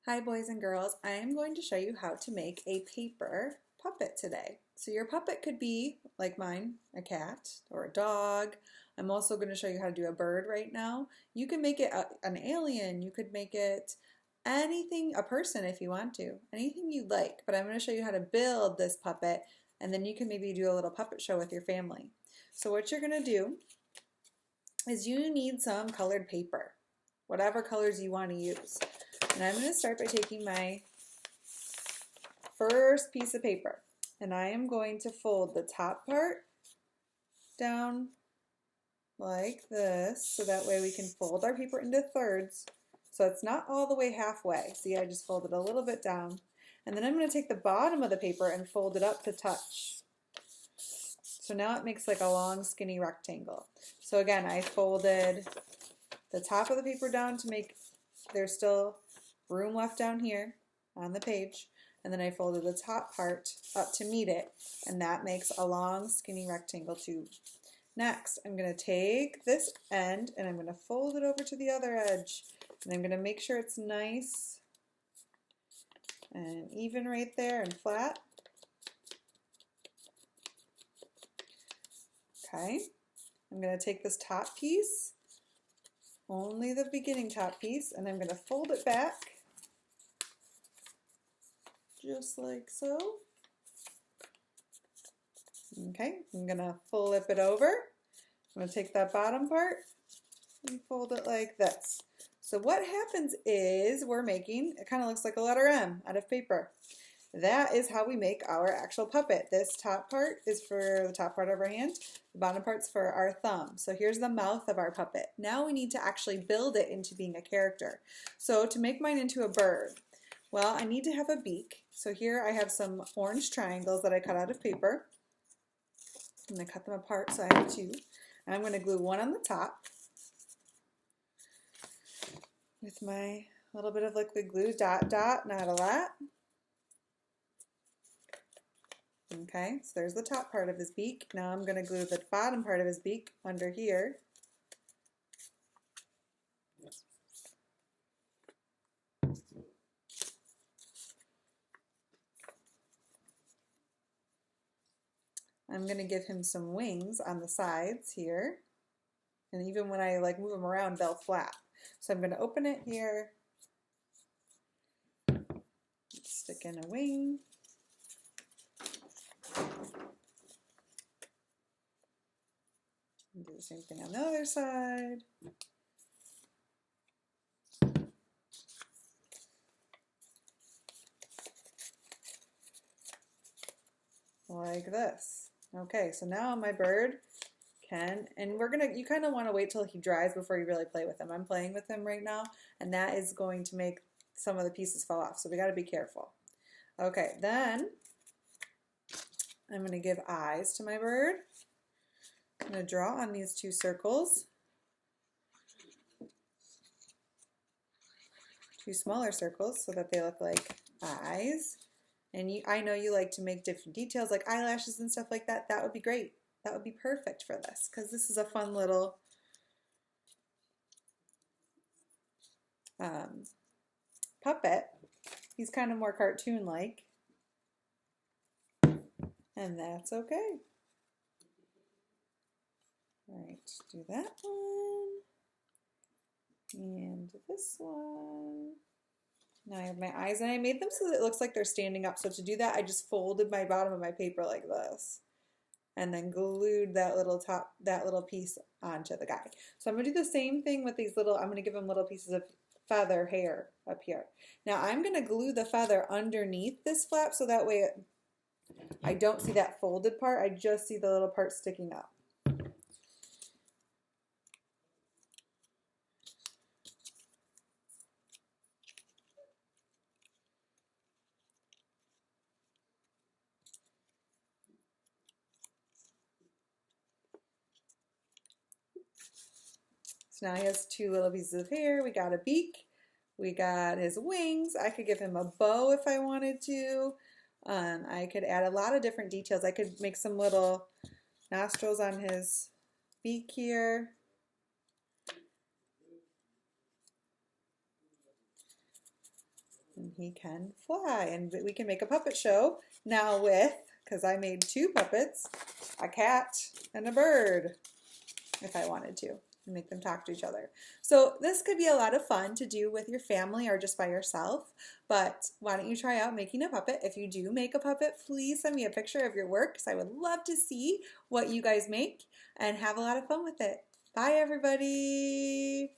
Hi boys and girls, I am going to show you how to make a paper puppet today. So your puppet could be, like mine, a cat or a dog. I'm also going to show you how to do a bird right now. You can make it an alien, you could make it anything, a person if you want to, anything you'd like. But I'm going to show you how to build this puppet and then you can maybe do a little puppet show with your family. So what you're going to do is you need some colored paper, whatever colors you want to use. And I'm going to start by taking my first piece of paper and I am going to fold the top part down like this so that way we can fold our paper into thirds so it's not all the way halfway. See, I just folded a little bit down, and then I'm going to take the bottom of the paper and fold it up to touch. So now it makes like a long skinny rectangle. So again, I folded the top of the paper down to make there's still room left down here on the page, and then I folded the top part up to meet it, and that makes a long skinny rectangle too. Next, I'm going to take this end and I'm going to fold it over to the other edge, and I'm going to make sure it's nice and even right there and flat. Okay, I'm going to take this top piece, only the beginning top piece, and I'm going to fold it back just like so. Okay, I'm going to flip it over. I'm going to take that bottom part and fold it like this. So what happens is we're making, it kind of looks like a letter M out of paper. That is how we make our actual puppet. This top part is for the top part of our hand. The bottom part's for our thumb. So here's the mouth of our puppet. Now we need to actually build it into being a character. So to make mine into a bird, well, I need to have a beak. So here I have some orange triangles that I cut out of paper. I'm going to cut them apart so I have two. And I'm going to glue one on the top with my little bit of liquid glue, dot, dot, not a lot. Okay, so there's the top part of his beak. Now I'm going to glue the bottom part of his beak under here. I'm going to give him some wings on the sides here. And even when I move them around, they'll flap. So I'm going to open it here, stick in a wing. And do the same thing on the other side. Like this. Okay, so now my bird can, and you kind of want to wait till he dries before you really play with him. I'm playing with him right now, and that is going to make some of the pieces fall off, so we got to be careful. Okay, then I'm going to give eyes to my bird. I'm going to draw on these two circles, two smaller circles so that they look like eyes. And I know you like to make different details like eyelashes and stuff like that. That would be great. That would be perfect for this because this is a fun little puppet. He's kind of more cartoon-like, and that's okay. All right, do that one and this one. Now I have my eyes, and I made them so that it looks like they're standing up. So to do that, I just folded my bottom of my paper like this, and then glued that little piece onto the guy. So I'm gonna do the same thing with these little. I'm gonna give them little pieces of feather hair up here. Now I'm gonna glue the feather underneath this flap so that way I don't see that folded part. I just see the little part sticking up. So now he has two little pieces of hair. We got a beak. We got his wings. I could give him a bow if I wanted to. I could add a lot of different details. I could make some little nostrils on his beak here. and he can fly. And we can make a puppet show now with, because I made 2 puppets, a cat and a bird, if I wanted to, and make them talk to each other. So this could be a lot of fun to do with your family or just by yourself, but why don't you try out making a puppet? If you do make a puppet, please send me a picture of your work because I would love to see what you guys make and have a lot of fun with it. Bye, everybody.